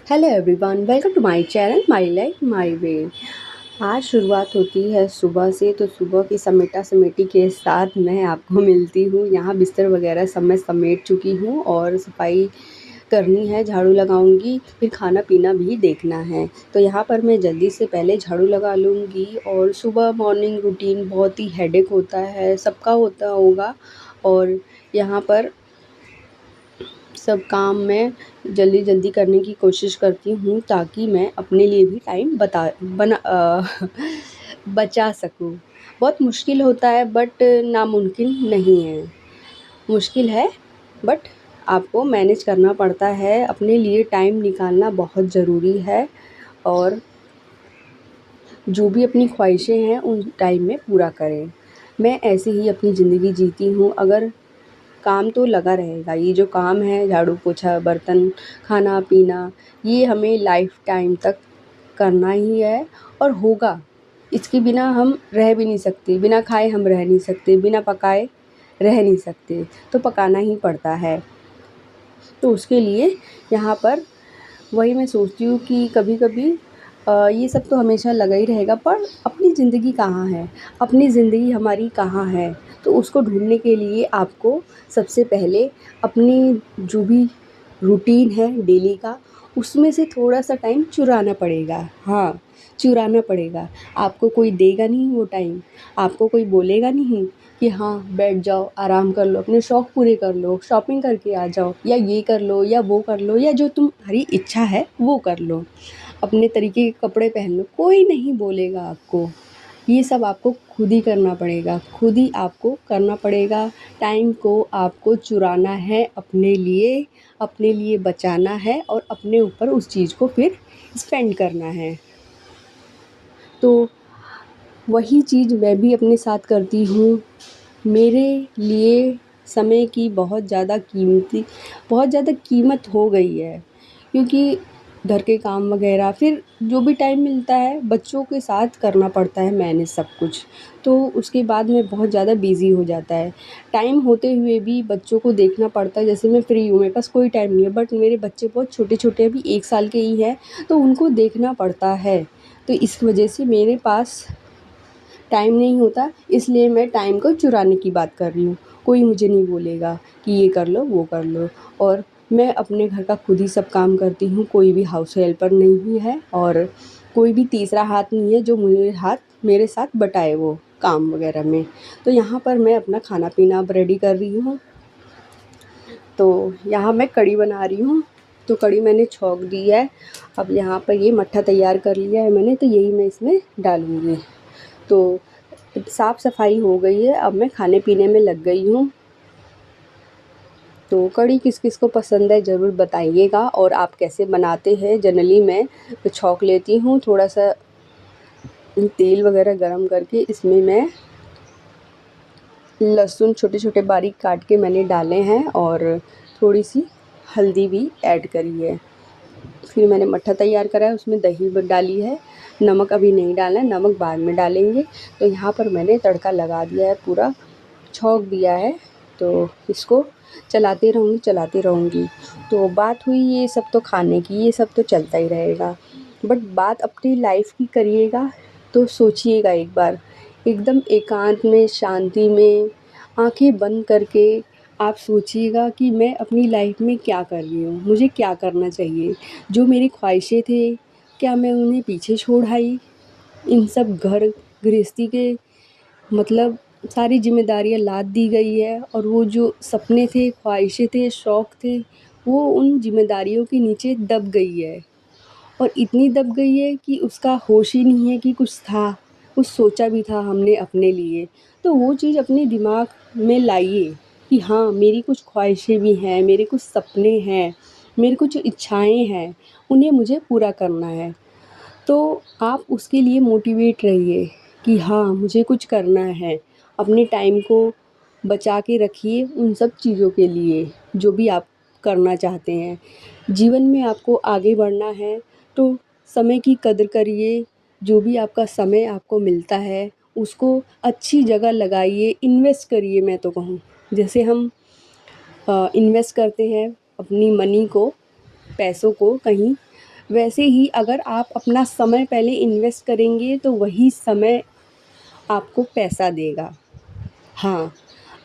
Hello everyone, welcome to my channel my life my way. आज शुरुआत होती है सुबह से, तो सुबह की समेटा समेटी के साथ मैं आपको मिलती हूँ। यहाँ बिस्तर वगैरह सब मैं समेट चुकी हूँ और सफाई करनी है, झाड़ू लगाऊंगी, फिर खाना पीना भी देखना है। तो यहाँ पर मैं जल्दी से पहले झाड़ू लगा लूँगी। और सुबह मॉर्निंग रूटीन बहुत ही हेडेक होता है, सबका होता होगा। और यहाँ पर सब काम मैं जल्दी जल्दी करने की कोशिश करती हूँ ताकि मैं अपने लिए भी टाइम बचा सकूँ। बहुत मुश्किल होता है बट नामुमकिन नहीं है। मुश्किल है बट आपको मैनेज करना पड़ता है, अपने लिए टाइम निकालना बहुत ज़रूरी है। और जो भी अपनी ख्वाहिशें हैं उन टाइम में पूरा करें। मैं ऐसे ही अपनी ज़िंदगी जीती हूँ। अगर काम तो लगा रहेगा, ये जो काम है झाड़ू पोछा बर्तन खाना पीना, ये हमें लाइफ टाइम तक करना ही है और होगा। इसके बिना हम रह भी नहीं सकते, बिना खाए हम रह नहीं सकते, बिना पकाए रह नहीं सकते, तो पकाना ही पड़ता है। तो उसके लिए यहाँ पर वही मैं सोचती हूँ कि कभी कभी ये सब तो हमेशा लगा ही रहेगा, पर अपनी ज़िंदगी कहाँ है, अपनी ज़िंदगी हमारी कहाँ है। तो उसको ढूंढने के लिए आपको सबसे पहले अपनी जो भी रूटीन है डेली का, उसमें से थोड़ा सा टाइम चुराना पड़ेगा। हाँ, चुराना पड़ेगा। आपको कोई देगा नहीं वो टाइम, आपको कोई बोलेगा नहीं कि हाँ बैठ जाओ आराम कर लो, अपने शौक़ पूरे कर लो, शॉपिंग करके आ जाओ, या ये कर लो या वो कर लो, या जो तुम्हारी इच्छा है वो कर लो, अपने तरीके के कपड़े पहन लो। कोई नहीं बोलेगा आपको, ये सब आपको खुद ही करना पड़ेगा, खुद ही आपको करना पड़ेगा। टाइम को आपको चुराना है अपने लिए बचाना है और अपने ऊपर उस चीज़ को फिर स्पेंड करना है। तो वही चीज़ मैं भी अपने साथ करती हूँ। मेरे लिए समय की बहुत ज़्यादा कीमत हो गई है, क्योंकि घर के काम वगैरह, फिर जो भी टाइम मिलता है बच्चों के साथ करना पड़ता है मैनेज सब कुछ। तो उसके बाद में बहुत ज़्यादा बिज़ी हो जाता है। टाइम होते हुए भी बच्चों को देखना पड़ता है। जैसे मैं फ्री हूँ, मेरे पास कोई टाइम नहीं है, बट मेरे बच्चे बहुत छोटे छोटे अभी 1 साल के ही हैं, तो उनको देखना पड़ता है। तो इस वजह से मेरे पास टाइम नहीं होता, इसलिए मैं टाइम को चुराने की बात कर रही हूँ। कोई मुझे नहीं बोलेगा कि ये कर लो वो कर लो। और मैं अपने घर का खुद ही सब काम करती हूँ, कोई भी हाउस हेल्पर नहीं है और कोई भी तीसरा हाथ नहीं है जो मेरे साथ बटाए वो काम वगैरह में। तो यहाँ पर मैं अपना खाना पीना अब रेडी कर रही हूँ। तो यहाँ मैं कढ़ी बना रही हूँ। तो कढ़ी मैंने छौंक दी है। अब यहाँ पर ये मट्ठा तैयार कर लिया है मैंने, तो यही मैं इसमें डालूँगी। तो साफ़ सफाई हो गई है, अब मैं खाने पीने में लग गई हूँ। तो कढ़ी किस किस को पसंद है ज़रूर बताइएगा, और आप कैसे बनाते हैं। जनरली मैं छौंक लेती हूँ, थोड़ा सा तेल वगैरह गरम करके इसमें मैं लहसुन छोटे छोटे बारीक काट के मैंने डाले हैं और थोड़ी सी हल्दी भी ऐड करी है। फिर मैंने मट्ठा तैयार करा है, उसमें दही डाली है। नमक अभी नहीं डालना है, नमक बाद में डालेंगे। तो यहाँ पर मैंने तड़का लगा दिया है, पूरा छौंक दिया है। तो इसको चलाते रहूँगी। तो बात हुई ये सब तो खाने की, ये सब तो चलता ही रहेगा, बट बात अपनी लाइफ की करिएगा तो सोचिएगा एक बार, एकदम एकांत में, शांति में, आंखें बंद करके आप सोचिएगा कि मैं अपनी लाइफ में क्या कर रही हूँ, मुझे क्या करना चाहिए। जो मेरी ख्वाहिशें थे, क्या मैं उन्हें पीछे छोड़ आई। इन सब घर गृहस्थी के मतलब सारी जिम्मेदारियाँ लाद दी गई है, और वो जो सपने थे, ख्वाहिशें थे, शौक़ थे, वो उन जिम्मेदारियों के नीचे दब गई है। और इतनी दब गई है कि उसका होश ही नहीं है कि कुछ था, कुछ सोचा भी था हमने अपने लिए। तो वो चीज़ अपने दिमाग में लाइए कि हाँ, मेरी कुछ ख्वाहिशें भी हैं, मेरे कुछ सपने हैं, मेरी कुछ इच्छाएं हैं, उन्हें मुझे पूरा करना है। तो आप उसके लिए मोटिवेट रहिए कि हाँ, मुझे कुछ करना है। अपने टाइम को बचा के रखिए उन सब चीज़ों के लिए जो भी आप करना चाहते हैं। जीवन में आपको आगे बढ़ना है तो समय की कदर करिए। जो भी आपका समय आपको मिलता है उसको अच्छी जगह लगाइए, इन्वेस्ट करिए। मैं तो कहूँ, जैसे हम इन्वेस्ट करते हैं अपनी मनी को, पैसों को कहीं वैसे ही अगर आप अपना समय पहले इन्वेस्ट करेंगे तो वही समय आपको पैसा देगा। हाँ,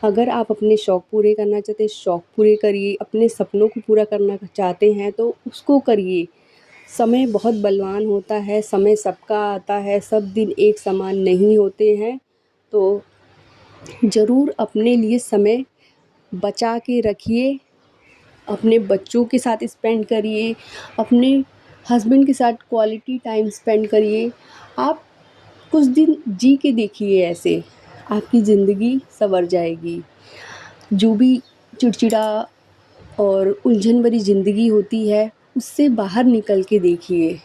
अगर आप अपने शौक पूरे करना चाहते हैं, शौक पूरे करिए, अपने सपनों को पूरा करना चाहते हैं तो उसको करिए। समय बहुत बलवान होता है, समय सबका आता है, सब दिन एक समान नहीं होते हैं, तो ज़रूर अपने लिए समय बचा के रखिए। अपने बच्चों के साथ स्पेंड करिए, अपने हस्बैंड के साथ क्वालिटी टाइम स्पेंड करिए। आप कुछ दिन जी के देखिए ऐसे, आपकी ज़िंदगी सँवर जाएगी। जो भी चिड़चिड़ा और उलझन भरी ज़िंदगी होती है, उससे बाहर निकल के देखिए।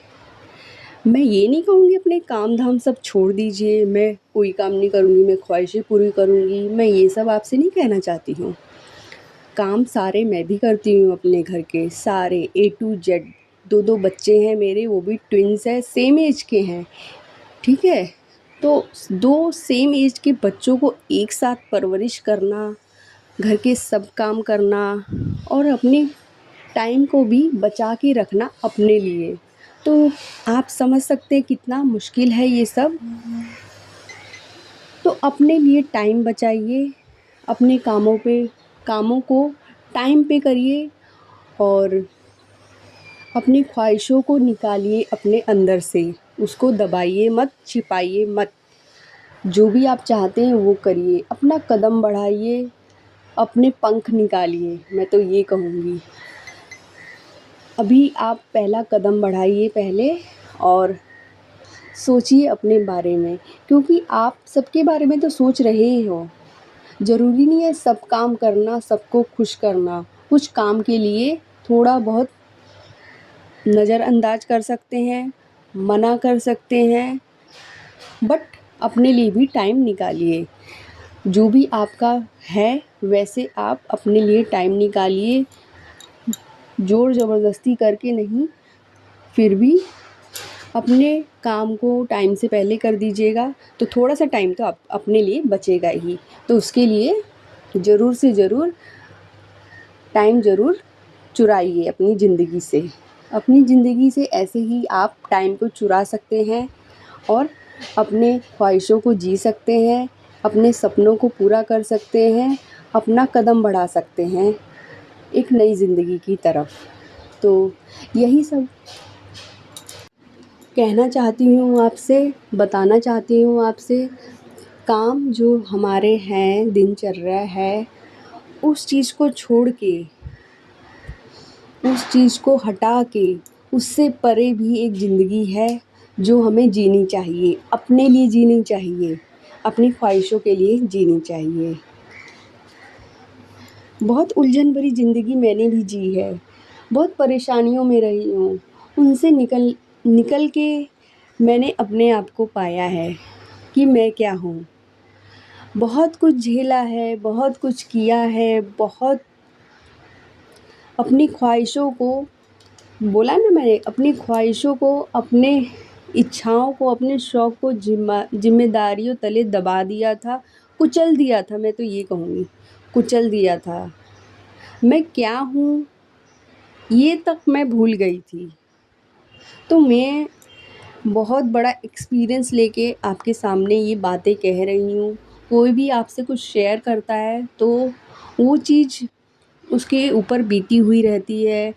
मैं ये नहीं कहूँगी अपने काम धाम सब छोड़ दीजिए, मैं कोई काम नहीं करूँगी, मैं ख्वाहिशें पूरी करूँगी, मैं ये सब आपसे नहीं कहना चाहती हूँ। काम सारे मैं भी करती हूँ अपने घर के, सारे A to Z। 2-2 बच्चे हैं मेरे, वो भी ट्विन्स हैं, सेम एज के हैं, ठीक है? तो 2 सेम एज के बच्चों को एक साथ परवरिश करना, घर के सब काम करना और अपने टाइम को भी बचा के रखना अपने लिए, तो आप समझ सकते हैं कितना मुश्किल है ये सब। तो अपने लिए टाइम बचाइए, अपने कामों को टाइम पे करिए और अपनी ख्वाहिशों को निकालिए अपने अंदर से, उसको दबाइए मत, छिपाइए मत। जो भी आप चाहते हैं वो करिए, अपना कदम बढ़ाइए, अपने पंख निकालिए, मैं तो ये कहूँगी। अभी आप पहला कदम बढ़ाइए पहले और सोचिए अपने बारे में, क्योंकि आप सबके बारे में तो सोच रहे ही हो। ज़रूरी नहीं है सब काम करना, सबको खुश करना। कुछ काम के लिए थोड़ा बहुत नज़रअंदाज कर सकते हैं, मना कर सकते हैं, बट अपने लिए भी टाइम निकालिए। जो भी आपका है वैसे आप अपने लिए टाइम निकालिए, ज़ोर ज़बरदस्ती करके नहीं, फिर भी अपने काम को टाइम से पहले कर दीजिएगा तो थोड़ा सा टाइम तो आप अपने लिए बचेगा ही। तो उसके लिए ज़रूर से ज़रूर टाइम ज़रूर चुराइए अपनी ज़िंदगी से। अपनी ज़िंदगी से ऐसे ही आप टाइम को चुरा सकते हैं और अपने ख्वाहिशों को जी सकते हैं, अपने सपनों को पूरा कर सकते हैं, अपना कदम बढ़ा सकते हैं एक नई ज़िंदगी की तरफ। तो यही सब कहना चाहती हूँ आपसे, बताना चाहती हूँ आपसे। काम जो हमारे हैं, दिनचर्या है, उस चीज़ को छोड़ के, उस चीज़ को हटा के, उससे परे भी एक ज़िंदगी है जो हमें जीनी चाहिए, अपने लिए जीनी चाहिए, अपनी ख्वाहिशों के लिए जीनी चाहिए। बहुत उलझन भरी ज़िंदगी मैंने भी जी है, बहुत परेशानियों में रही हूँ, उनसे निकल के मैंने अपने आप को पाया है कि मैं क्या हूँ। बहुत कुछ झेला है, बहुत कुछ किया है, बहुत अपनी ख्वाहिशों को, बोला ना मैंने, अपनी ख्वाहिशों को, अपने इच्छाओं को, अपने शौक़ को ज़िम्मेदारियों तले दबा दिया था, कुचल दिया था, मैं तो ये कहूँगी, कुचल दिया था। मैं क्या हूँ ये तक मैं भूल गई थी। तो मैं बहुत बड़ा एक्सपीरियंस लेके आपके सामने ये बातें कह रही हूँ। कोई भी आपसे कुछ शेयर करता है तो वो चीज़ उसके ऊपर बीती हुई रहती है,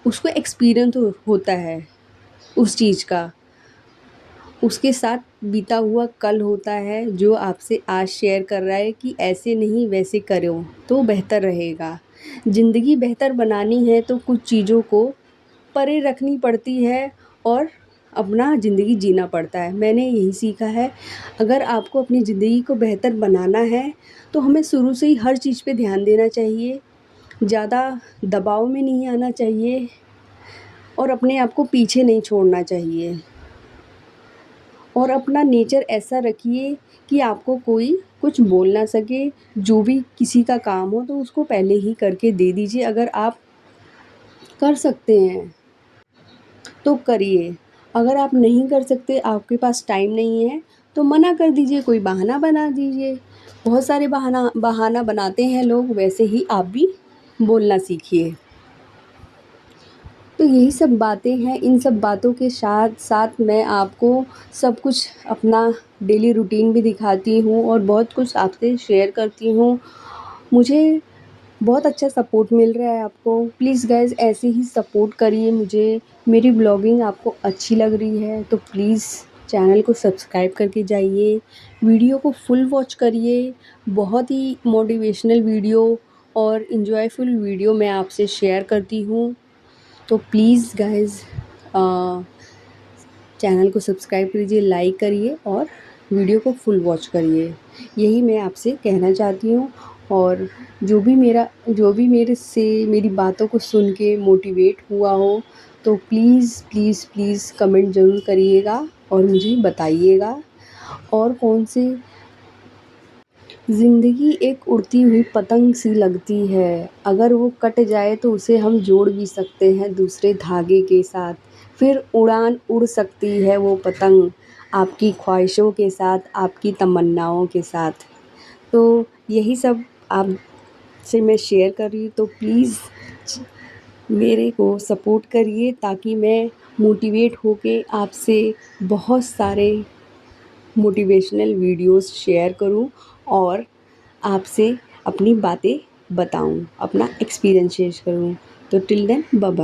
उसको एक्सपीरियंस होता है उस चीज़ का, उसके साथ बीता हुआ कल होता है जो आपसे आज शेयर कर रहा है कि ऐसे नहीं वैसे करो तो बेहतर रहेगा। ज़िंदगी बेहतर बनानी है तो कुछ चीज़ों को परे रखनी पड़ती है और अपना ज़िंदगी जीना पड़ता है। मैंने यही सीखा है, अगर आपको अपनी ज़िंदगी को बेहतर बनाना है तो हमें शुरू से ही हर चीज़ पे ध्यान देना चाहिए, ज़्यादा दबाव में नहीं आना चाहिए और अपने आप को पीछे नहीं छोड़ना चाहिए। और अपना नेचर ऐसा रखिए कि आपको कोई कुछ बोल ना सके, जो भी किसी का काम हो तो उसको पहले ही करके दे दीजिए। अगर आप कर सकते हैं तो करिए, अगर आप नहीं कर सकते, आपके पास टाइम नहीं है तो मना कर दीजिए, कोई बहाना बना दीजिए। बहुत सारे बहाना बनाते हैं लोग, वैसे ही आप भी बोलना सीखिए। तो तो यही सब बातें हैं, इन सब बातों के साथ साथ मैं आपको सब कुछ अपना डेली रूटीन भी दिखाती हूँ और बहुत कुछ आपसे शेयर करती हूँ। मुझे बहुत अच्छा सपोर्ट मिल रहा है आपको। प्लीज़ गाइज़ ऐसे ही सपोर्ट करिए मुझे। मेरी ब्लॉगिंग आपको अच्छी लग रही है तो प्लीज़ चैनल को सब्सक्राइब करके जाइए, वीडियो को फुल वॉच करिए। बहुत ही मोटिवेशनल वीडियो और एन्जॉयफुल वीडियो मैं आपसे शेयर करती हूँ। तो प्लीज़ गाइज़ चैनल को सब्सक्राइब कीजिए, लाइक करिए और वीडियो को फुल वॉच करिए। यही मैं आपसे कहना चाहती हूँ। और जो भी मेरे से मेरी बातों को सुन के मोटिवेट हुआ हो तो प्लीज़ प्लीज़ प्लीज़ कमेंट ज़रूर करिएगा और मुझे बताइएगा। और कौन से ज़िंदगी एक उड़ती हुई पतंग सी लगती है, अगर वो कट जाए तो उसे हम जोड़ भी सकते हैं दूसरे धागे के साथ, फिर उड़ान उड़ सकती है वो पतंग आपकी ख्वाहिशों के साथ, आपकी तमन्नाओं के साथ। तो यही सब आपसे मैं शेयर कर रही हूँ। तो प्लीज़ मेरे को सपोर्ट करिए ताकि मैं मोटिवेट होके आपसे बहुत सारे मोटिवेशनल वीडियोस शेयर करूं और आपसे अपनी बातें बताऊं, अपना एक्सपीरियंस शेयर करूं। तो टिल देन बाय बाय।